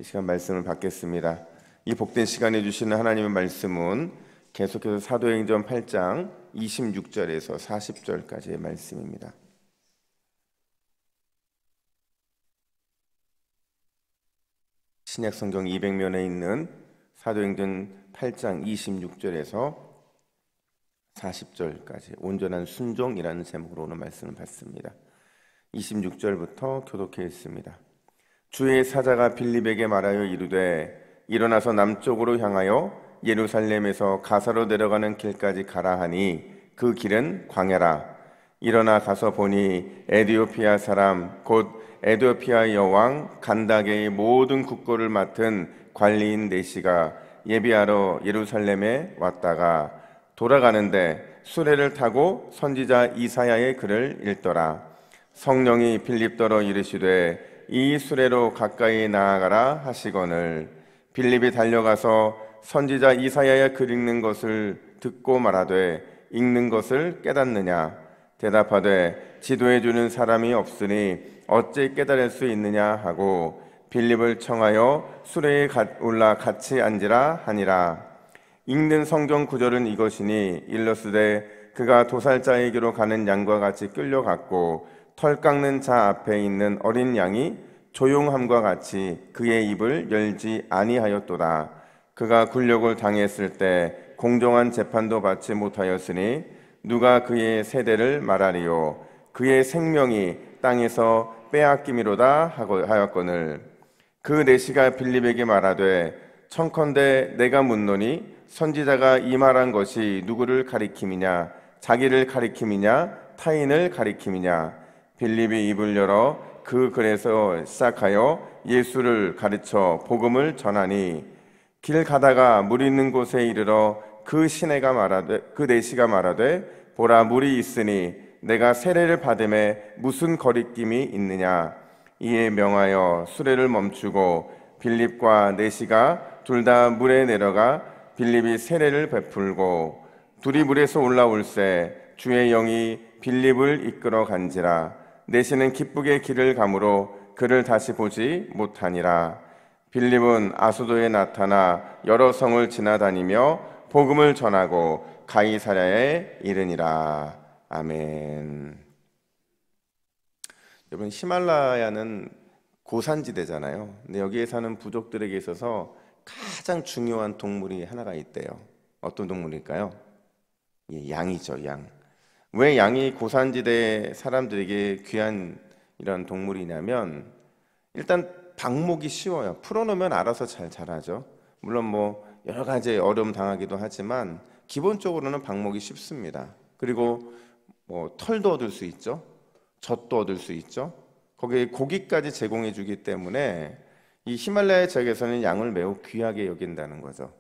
이 시간 말씀을 받겠습니다. 이 복된 시간에 주시는 하나님의 말씀은 계속해서 사도행전 8장 26절에서 40절까지의 말씀입니다. 신약 성경 200면에 있는 사도행전 8장 26절에서 40절까지 온전한 순종이라는 제목으로 오늘 말씀을 받습니다. 26절부터 교독해 있습니다. 주의 사자가 빌립에게 말하여 이르되 일어나서 남쪽으로 향하여 예루살렘에서 가사로 내려가는 길까지 가라 하니 그 길은 광야라. 일어나 가서 보니 에디오피아 사람 곧 에디오피아 여왕 간다게의 모든 국고를 맡은 관리인 네시가 예비하러 예루살렘에 왔다가 돌아가는데 수레를 타고 선지자 이사야의 글을 읽더라. 성령이 빌립더러 이르시되 이 수레로 가까이 나아가라 하시거늘 빌립이 달려가서 선지자 이사야의 글 읽는 것을 듣고 말하되 읽는 것을 깨닫느냐 대답하되 지도해 주는 사람이 없으니 어찌 깨달을 수 있느냐 하고 빌립을 청하여 수레에 올라 같이 앉으라 하니라. 읽는 성경 구절은 이것이니 일러스되 그가 도살자에게로 가는 양과 같이 끌려갔고 털 깎는 자 앞에 있는 어린 양이 조용함과 같이 그의 입을 열지 아니하였도다. 그가 굴욕을 당했을 때 공정한 재판도 받지 못하였으니 누가 그의 세대를 말하리요. 그의 생명이 땅에서 빼앗김이로다 하였거늘 그 네시가 빌립에게 말하되 청컨대 내가 묻노니 선지자가 이 말한 것이 누구를 가리킴이냐 자기를 가리킴이냐 타인을 가리킴이냐. 빌립이 입을 열어 그 글에서 시작하여 예수를 가르쳐 복음을 전하니 길 가다가 물 있는 곳에 이르러 그 네시가 말하되 보라 물이 있으니 내가 세례를 받음에 무슨 거리낌이 있느냐. 이에 명하여 수레를 멈추고 빌립과 네시가 둘 다 물에 내려가 빌립이 세례를 베풀고 둘이 물에서 올라올새 주의 영이 빌립을 이끌어 간지라. 네시는 기쁘게 길을 가므로 그를 다시 보지 못하니라. 빌립은 아소도에 나타나 여러 성을 지나다니며 복음을 전하고 가이사랴에 이르니라. 아멘. 여러분, 히말라야는 고산지대잖아요. 근데 여기에 사는 부족들에게 있어서 가장 중요한 동물이 하나가 있대요. 어떤 동물일까요? 양이죠, 양. 왜 양이 고산지대 사람들에게 귀한 이런 동물이냐면 일단 방목이 쉬워요. 풀어놓으면 알아서 잘 자라죠. 물론 뭐 여러 가지 어려움 당하기도 하지만 기본적으로는 방목이 쉽습니다. 그리고 뭐 털도 얻을 수 있죠. 젖도 얻을 수 있죠. 거기에 고기까지 제공해 주기 때문에 이 히말라야 지역에서는 양을 매우 귀하게 여긴다는 거죠.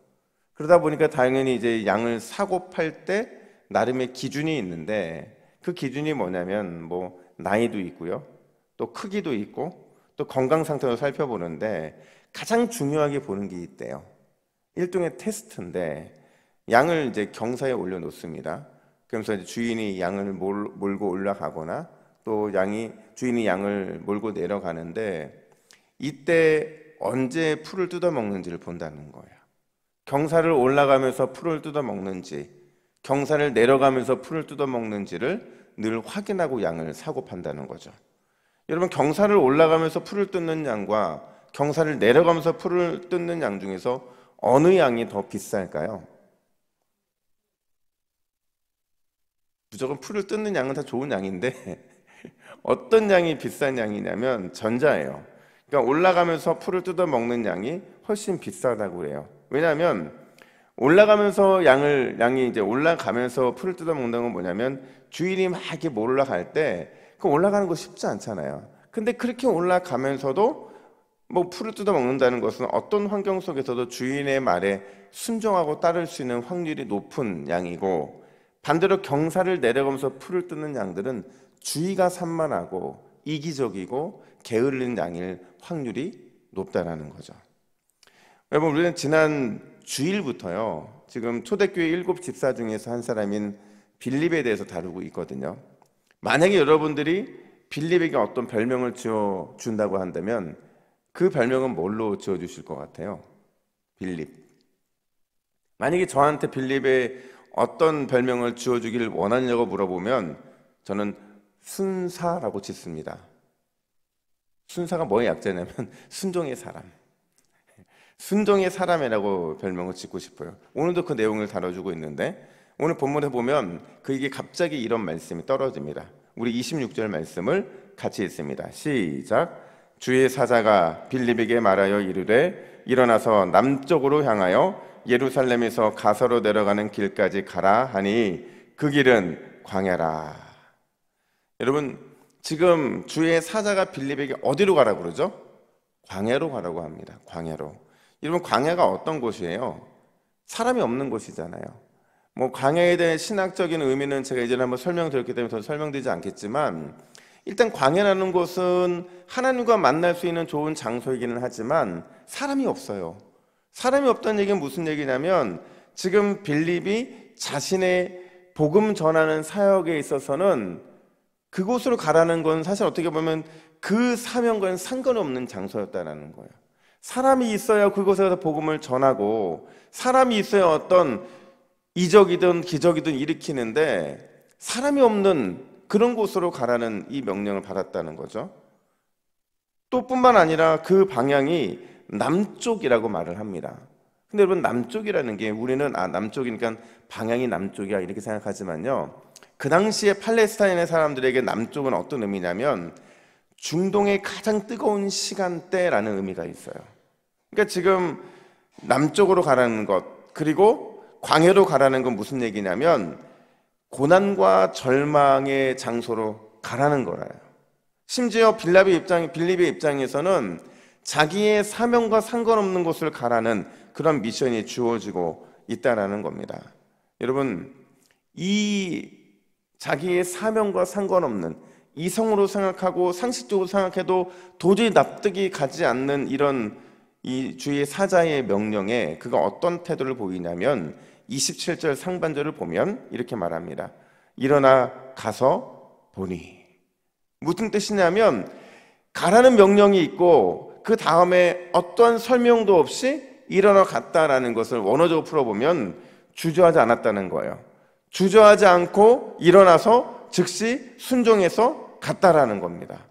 그러다 보니까 당연히 이제 양을 사고 팔 때 나름의 기준이 있는데 그 기준이 뭐냐면 뭐 나이도 있고요. 또 크기도 있고 또 건강 상태도 살펴보는데 가장 중요하게 보는 게 있대요. 일종의 테스트인데 양을 이제 경사에 올려놓습니다. 그러면서 이제 주인이 양을 몰고 올라가거나 또 주인이 양을 몰고 내려가는데 이때 언제 풀을 뜯어먹는지를 본다는 거예요. 경사를 올라가면서 풀을 뜯어먹는지 경사를 내려가면서 풀을 뜯어먹는지를 늘 확인하고 양을 사고 판다는 거죠. 여러분, 경사를 올라가면서 풀을 뜯는 양과 경사를 내려가면서 풀을 뜯는 양 중에서 어느 양이 더 비쌀까요? 무조건 풀을 뜯는 양은 다 좋은 양인데 어떤 양이 비싼 양이냐면 전자예요. 그러니까 올라가면서 풀을 뜯어먹는 양이 훨씬 비싸다고 해요. 왜냐하면 올라가면서 양이 이제 올라가면서 풀을 뜯어먹는 건 뭐냐면 주인이 막 이렇게 올라갈 때 그 올라가는 거 쉽지 않잖아요. 근데 그렇게 올라가면서도 뭐 풀을 뜯어먹는다는 것은 어떤 환경 속에서도 주인의 말에 순종하고 따를 수 있는 확률이 높은 양이고 반대로 경사를 내려가면서 풀을 뜯는 양들은 주의가 산만하고 이기적이고 게으른 양일 확률이 높다라는 거죠. 여러분, 우리는 지난 주일부터요 지금 초대교회 7 집사 중에서 한 사람인 빌립에 대해서 다루고 있거든요. 만약에 여러분들이 빌립에게 어떤 별명을 지어준다고 한다면 그 별명은 뭘로 지어주실 것 같아요? 빌립. 만약에 저한테 빌립의 어떤 별명을 지어주기를 원하냐고 물어보면 저는 순사라고 짓습니다. 순사가 뭐의 약자냐면 순종의 사람. 순종의 사람이라고 별명을 짓고 싶어요. 오늘도 그 내용을 다뤄주고 있는데 오늘 본문에 보면 그에게 갑자기 이런 말씀이 떨어집니다. 우리 26절 말씀을 같이 읽습니다. 시작. 주의 사자가 빌립에게 말하여 이르되 일어나서 남쪽으로 향하여 예루살렘에서 가서로 내려가는 길까지 가라 하니 그 길은 광야라. 여러분, 지금 주의 사자가 빌립에게 어디로 가라고 그러죠? 광야로 가라고 합니다. 광야로. 여러분, 광야가 어떤 곳이에요? 사람이 없는 곳이잖아요. 뭐 광야에 대한 신학적인 의미는 제가 이전에 한번 설명드렸기 때문에 더 설명드리지 않겠지만, 일단 광야라는 곳은 하나님과 만날 수 있는 좋은 장소이기는 하지만 사람이 없어요. 사람이 없다는 얘기는 무슨 얘기냐면 지금 빌립이 자신의 복음 전하는 사역에 있어서는 그곳으로 가라는 건 사실 어떻게 보면 그 사명과는 상관없는 장소였다는 거예요. 사람이 있어야 그곳에 가서 복음을 전하고 사람이 있어야 어떤 이적이든 기적이든 일으키는데 사람이 없는 그런 곳으로 가라는 이 명령을 받았다는 거죠. 또 뿐만 아니라 그 방향이 남쪽이라고 말을 합니다. 근데 여러분, 남쪽이라는 게 우리는 남쪽이니까 방향이 남쪽이야 이렇게 생각하지만요, 그 당시에 팔레스타인의 사람들에게 남쪽은 어떤 의미냐면 중동의 가장 뜨거운 시간대라는 의미가 있어요. 그러니까 지금 남쪽으로 가라는 것, 그리고 광야로 가라는 건 무슨 얘기냐면 고난과 절망의 장소로 가라는 거라요. 심지어 빌립의 입장에서는 자기의 사명과 상관없는 곳을 가라는 그런 미션이 주어지고 있다라는 겁니다. 여러분, 이 자기의 사명과 상관없는 이성으로 생각하고 상식적으로 생각해도 도저히 납득이 가지 않는 이런 이 주의 사자의 명령에 그가 어떤 태도를 보이냐면 27절 상반절을 보면 이렇게 말합니다. 일어나 가서 보니. 무슨 뜻이냐면 가라는 명령이 있고 그 다음에 어떠한 설명도 없이 일어나 갔다라는 것을 원어적으로 풀어보면 주저하지 않았다는 거예요. 주저하지 않고 일어나서 즉시 순종해서 갔다라는 겁니다.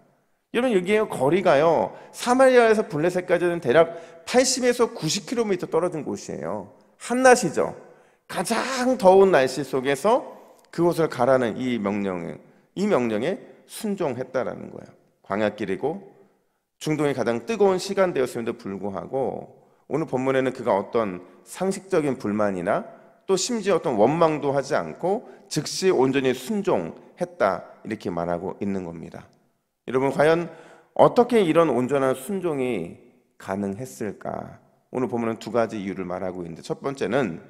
여러분, 여기에 거리가요, 사마리아에서 블레셋까지는 대략 80에서 90km 떨어진 곳이에요. 한낮이죠. 가장 더운 날씨 속에서 그곳을 가라는 이 명령에 순종했다라는 거예요. 광야길이고 중동의 가장 뜨거운 시간대였음에도 불구하고 오늘 본문에는 그가 어떤 상식적인 불만이나 또 심지어 어떤 원망도 하지 않고 즉시 온전히 순종했다 이렇게 말하고 있는 겁니다. 여러분, 과연 어떻게 이런 온전한 순종이 가능했을까? 오늘 본문은 두 가지 이유를 말하고 있는데, 첫 번째는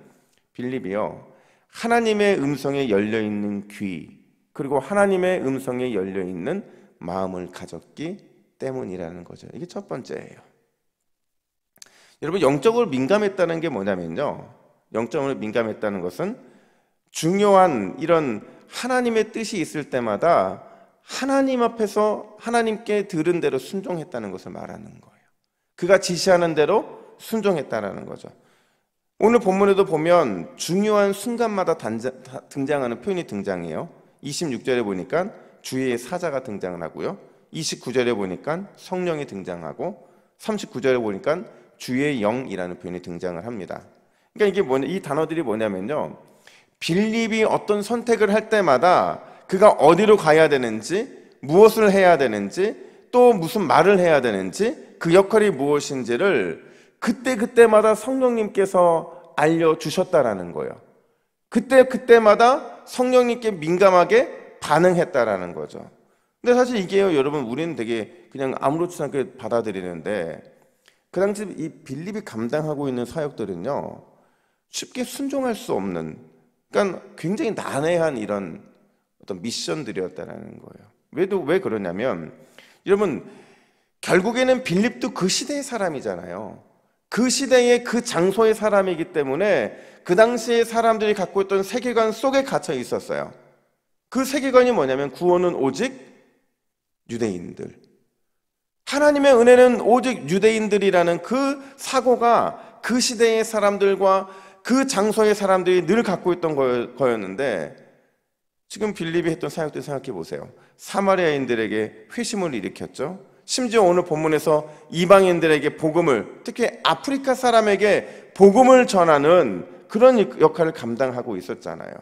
빌립이요, 하나님의 음성에 열려있는 귀, 그리고 하나님의 음성에 열려있는 마음을 가졌기 때문이라는 거죠. 이게 첫 번째예요. 여러분, 영적으로 민감했다는 게 뭐냐면요, 영적으로 민감했다는 것은 중요한 이런 하나님의 뜻이 있을 때마다 하나님 앞에서 하나님께 들은 대로 순종했다는 것을 말하는 거예요. 그가 지시하는 대로 순종했다는 거죠. 오늘 본문에도 보면 중요한 순간마다 등장하는 표현이 등장해요. 26절에 보니까 주의 사자가 등장을 하고요, 29절에 보니까 성령이 등장하고 39절에 보니까 주의 영이라는 표현이 등장을 합니다. 그러니까 이게 이 단어들이 뭐냐면요, 빌립이 어떤 선택을 할 때마다 그가 어디로 가야 되는지, 무엇을 해야 되는지, 또 무슨 말을 해야 되는지, 그 역할이 무엇인지를 그때마다 성령님께서 알려주셨다라는 거예요. 그때마다 성령님께 민감하게 반응했다라는 거죠. 근데 사실 이게요, 여러분, 우리는 되게 그냥 아무렇지 않게 받아들이는데 그 당시 이 빌립이 감당하고 있는 사역들은요, 쉽게 순종할 수 없는, 그러니까 굉장히 난해한 이런 어떤 미션들이었다는 거예요. 왜 그러냐면, 여러분, 결국에는 빌립도 그 시대의 사람이잖아요. 그 시대의 그 장소의 사람이기 때문에 그 당시에 사람들이 갖고 있던 세계관 속에 갇혀 있었어요. 그 세계관이 뭐냐면 구원은 오직 유대인들, 하나님의 은혜는 오직 유대인들이라는 그 사고가 그 시대의 사람들과 그 장소의 사람들이 늘 갖고 있던 거였는데, 지금 빌립이 했던 사역들 생각해 보세요. 사마리아인들에게 회심을 일으켰죠. 심지어 오늘 본문에서 이방인들에게 복음을, 특히 아프리카 사람에게 복음을 전하는 그런 역할을 감당하고 있었잖아요.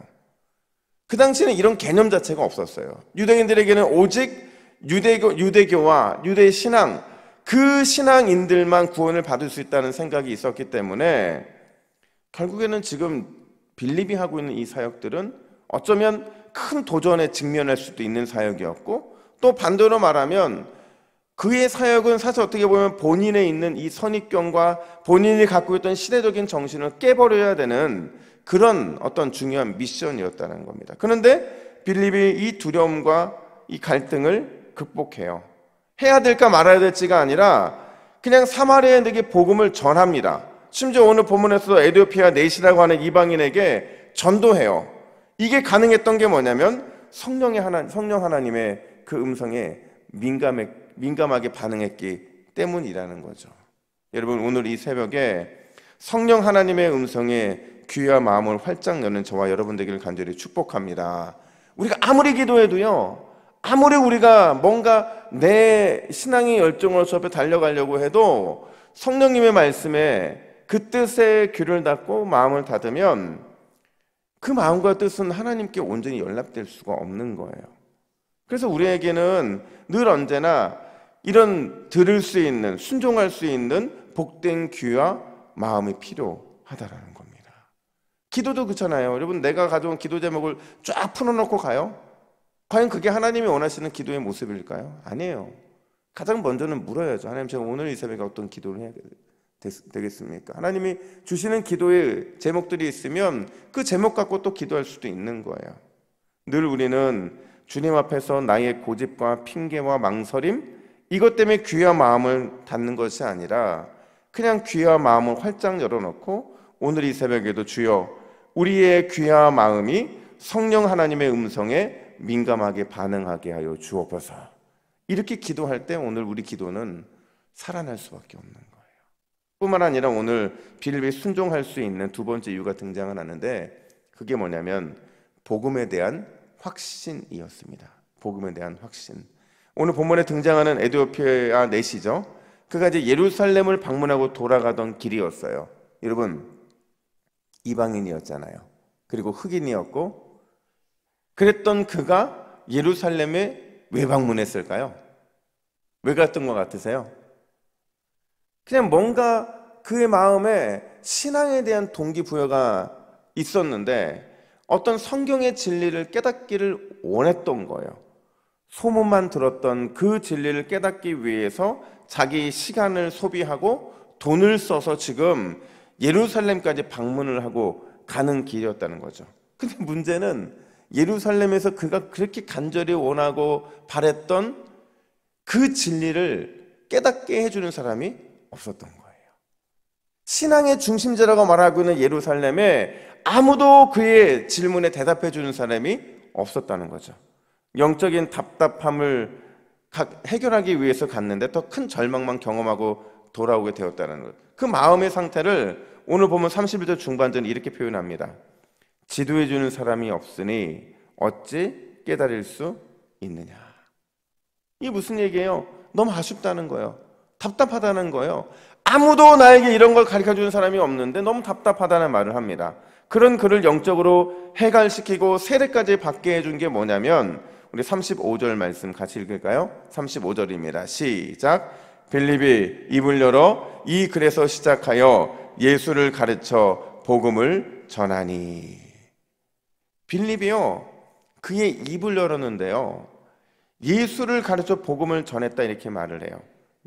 그 당시에는 이런 개념 자체가 없었어요. 유대인들에게는 오직 유대교와 유대 신앙, 그 신앙인들만 구원을 받을 수 있다는 생각이 있었기 때문에 결국에는 지금 빌립이 하고 있는 이 사역들은 어쩌면 큰 도전에 직면할 수도 있는 사역이었고, 또 반대로 말하면 그의 사역은 사실 어떻게 보면 본인에 있는 이 선입견과 본인이 갖고 있던 시대적인 정신을 깨버려야 되는 그런 어떤 중요한 미션이었다는 겁니다. 그런데 빌립이 이 두려움과 이 갈등을 극복해요. 해야 될까 말아야 될지가 아니라 그냥 사마리아인에게 복음을 전합니다. 심지어 오늘 본문에서도 에티오피아 넷이라고 하는 이방인에게 전도해요. 이게 가능했던 게 뭐냐면 성령 하나님의 그 음성에 민감하게 반응했기 때문이라는 거죠. 여러분, 오늘 이 새벽에 성령 하나님의 음성에 귀와 마음을 활짝 여는 저와 여러분 되기를 간절히 축복합니다. 우리가 아무리 기도해도요, 아무리 우리가 뭔가 내 신앙의 열정으로 저 앞에 달려가려고 해도 성령님의 말씀에 그 뜻에 귀를 닫고 마음을 닫으면 그 마음과 뜻은 하나님께 온전히 연락될 수가 없는 거예요. 그래서 우리에게는 늘 언제나 이런 들을 수 있는, 순종할 수 있는 복된 귀와 마음이 필요하다라는 겁니다. 기도도 그렇잖아요. 여러분, 내가 가져온 기도 제목을 쫙 풀어놓고 가요? 과연 그게 하나님이 원하시는 기도의 모습일까요? 아니에요. 가장 먼저는 물어야죠. 하나님, 제가 오늘 이 새벽에 어떤 기도를 해야 되겠습니까? 하나님이 주시는 기도의 제목들이 있으면 그 제목 갖고 또 기도할 수도 있는 거예요. 늘 우리는 주님 앞에서 나의 고집과 핑계와 망설임, 이것 때문에 귀와 마음을 닫는 것이 아니라 그냥 귀와 마음을 활짝 열어놓고 오늘 이 새벽에도 주여, 우리의 귀와 마음이 성령 하나님의 음성에 민감하게 반응하게 하여 주옵소서. 이렇게 기도할 때 오늘 우리 기도는 살아날 수밖에 없는 거예요. 뿐만 아니라 오늘 빌립이 순종할 수 있는 두 번째 이유가 등장을 하는데, 그게 뭐냐면 복음에 대한 확신이었습니다. 복음에 대한 확신. 오늘 본문에 등장하는 에티오피아 넷이죠. 그가 이제 예루살렘을 방문하고 돌아가던 길이었어요. 여러분, 이방인이었잖아요. 그리고 흑인이었고, 그랬던 그가 예루살렘에 왜 방문했을까요? 왜 갔던 것 같으세요? 그냥 뭔가 그의 마음에 신앙에 대한 동기부여가 있었는데 어떤 성경의 진리를 깨닫기를 원했던 거예요. 소문만 들었던 그 진리를 깨닫기 위해서 자기 시간을 소비하고 돈을 써서 지금 예루살렘까지 방문을 하고 가는 길이었다는 거죠. 근데 문제는 예루살렘에서 그가 그렇게 간절히 원하고 바랬던 그 진리를 깨닫게 해주는 사람이 없었던 거예요. 신앙의 중심지라고 말하고 있는 예루살렘에 아무도 그의 질문에 대답해 주는 사람이 없었다는 거죠. 영적인 답답함을 해결하기 위해서 갔는데 더 큰 절망만 경험하고 돌아오게 되었다는 것. 그 마음의 상태를 오늘 보면 31절 중반전 이렇게 표현합니다. 지도해 주는 사람이 없으니 어찌 깨달을 수 있느냐. 이게 무슨 얘기예요? 너무 아쉽다는 거예요. 답답하다는 거예요. 아무도 나에게 이런 걸 가르쳐주는 사람이 없는데 너무 답답하다는 말을 합니다. 그런 그를 영적으로 해갈시키고 세례까지 받게 해준 게 뭐냐면 우리 35절 말씀 같이 읽을까요? 35절입니다. 시작. 빌립이 입을 열어 이 글에서 시작하여 예수를 가르쳐 복음을 전하니. 빌립이요, 그의 입을 열었는데요, 예수를 가르쳐 복음을 전했다 이렇게 말을 해요.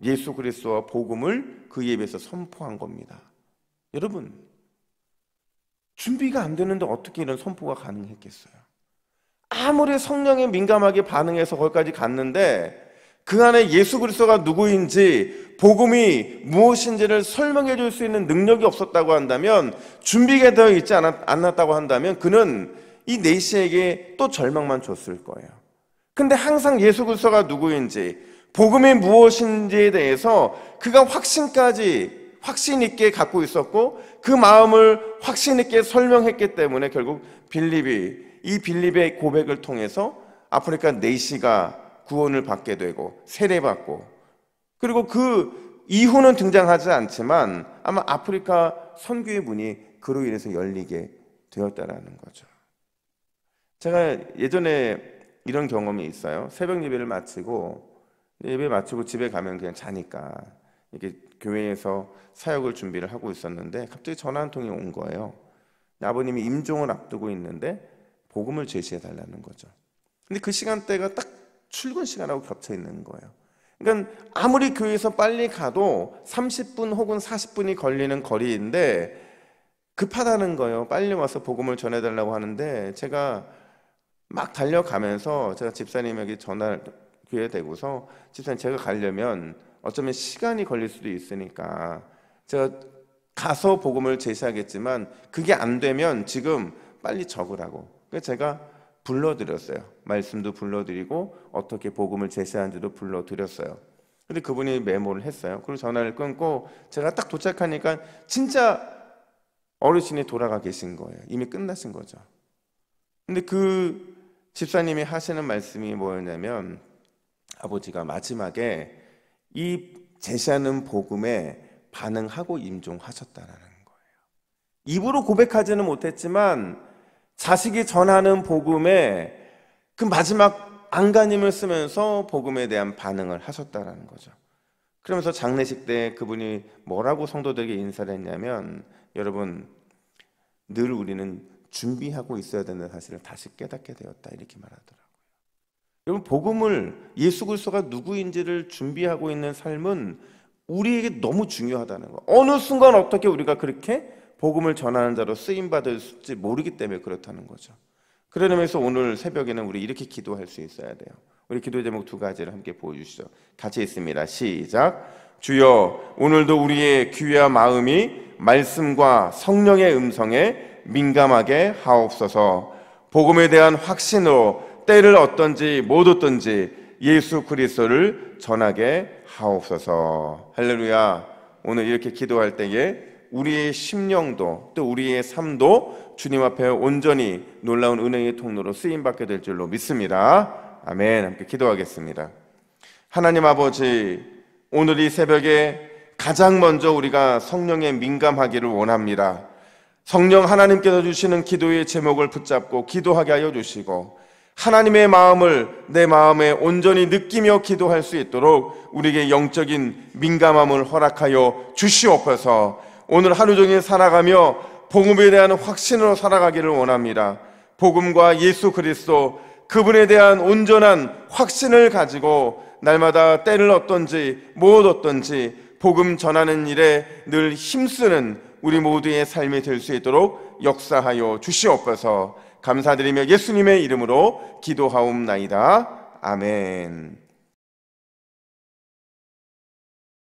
예수 그리스도와 복음을 그 입에서 선포한 겁니다. 여러분, 준비가 안 되는데 어떻게 이런 선포가 가능했겠어요? 아무리 성령에 민감하게 반응해서 거기까지 갔는데 그 안에 예수 그리스도가 누구인지 복음이 무엇인지를 설명해 줄 수 있는 능력이 없었다고 한다면, 준비가 되어 있지 않았다고 한다면 그는 이 네시에게 또 절망만 줬을 거예요. 근데 항상 예수 그리스도가 누구인지, 복음이 무엇인지에 대해서 그가 확신 있게 갖고 있었고 그 마음을 확신 있게 설명했기 때문에 결국 빌립의 고백을 통해서 아프리카 내시가 구원을 받게 되고 세례받고, 그리고 그 이후는 등장하지 않지만 아마 아프리카 선교의 문이 그로 인해서 열리게 되었다라는 거죠. 제가 예전에 이런 경험이 있어요. 새벽 예배 마치고 집에 가면 그냥 자니까 이렇게 교회에서 사역을 준비를 하고 있었는데 갑자기 전화 한 통이 온 거예요. 아버님이 임종을 앞두고 있는데 복음을 제시해 달라는 거죠. 근데 그 시간대가 딱 출근 시간하고 겹쳐 있는 거예요. 그러니까 아무리 교회에서 빨리 가도 30분 혹은 40분이 걸리는 거리인데 급하다는 거예요. 빨리 와서 복음을 전해달라고 하는데 제가 막 달려가면서 제가 집사님에게 전화를 기회 되고서, 집사님 제가 가려면 어쩌면 시간이 걸릴 수도 있으니까 제가 가서 복음을 제시하겠지만 그게 안 되면 지금 빨리 적으라고. 그래서 제가 불러드렸어요. 말씀도 불러드리고 어떻게 복음을 제시하는지도 불러드렸어요. 근데 그분이 메모를 했어요. 그리고 전화를 끊고 제가 딱 도착하니까 진짜 어르신이 돌아가 계신 거예요. 이미 끝나신 거죠. 근데 그 집사님이 하시는 말씀이 뭐였냐면, 아버지가 마지막에 이 제시하는 복음에 반응하고 임종하셨다라는 거예요. 입으로 고백하지는 못했지만 자식이 전하는 복음에 그 마지막 안간힘을 쓰면서 복음에 대한 반응을 하셨다라는 거죠. 그러면서 장례식 때 그분이 뭐라고 성도들에게 인사를 했냐면, 여러분 늘 우리는 준비하고 있어야 되는 사실을 다시 깨닫게 되었다, 이렇게 말하더라고요. 여러분, 복음을, 예수 그리스도가 누구인지를 준비하고 있는 삶은 우리에게 너무 중요하다는 거. 어느 순간 어떻게 우리가 그렇게 복음을 전하는 자로 쓰임받을지 모르기 때문에 그렇다는 거죠. 그러면서 오늘 새벽에는 우리 이렇게 기도할 수 있어야 돼요. 우리 기도 제목 두 가지를 함께 보여주시죠. 같이 있습니다. 시작. 주여, 오늘도 우리의 귀와 마음이 말씀과 성령의 음성에 민감하게 하옵소서. 복음에 대한 확신으로 때를 어떤지 못 어떤지 예수 그리스도를 전하게 하옵소서. 할렐루야. 오늘 이렇게 기도할 때에 우리의 심령도 또 우리의 삶도 주님 앞에 온전히 놀라운 은혜의 통로로 쓰임받게 될 줄로 믿습니다. 아멘. 함께 기도하겠습니다. 하나님 아버지, 오늘 이 새벽에 가장 먼저 우리가 성령에 민감하기를 원합니다. 성령 하나님께서 주시는 기도의 제목을 붙잡고 기도하게 하여 주시고, 하나님의 마음을 내 마음에 온전히 느끼며 기도할 수 있도록 우리에게 영적인 민감함을 허락하여 주시옵소서. 오늘 하루 종일 살아가며 복음에 대한 확신으로 살아가기를 원합니다. 복음과 예수 그리스도, 그분에 대한 온전한 확신을 가지고 날마다 때를 어떤지 못 어떤지 복음 전하는 일에 늘 힘쓰는 우리 모두의 삶이 될 수 있도록 역사하여 주시옵소서. 감사드리며 예수님의 이름으로 기도하옵나이다. 아멘.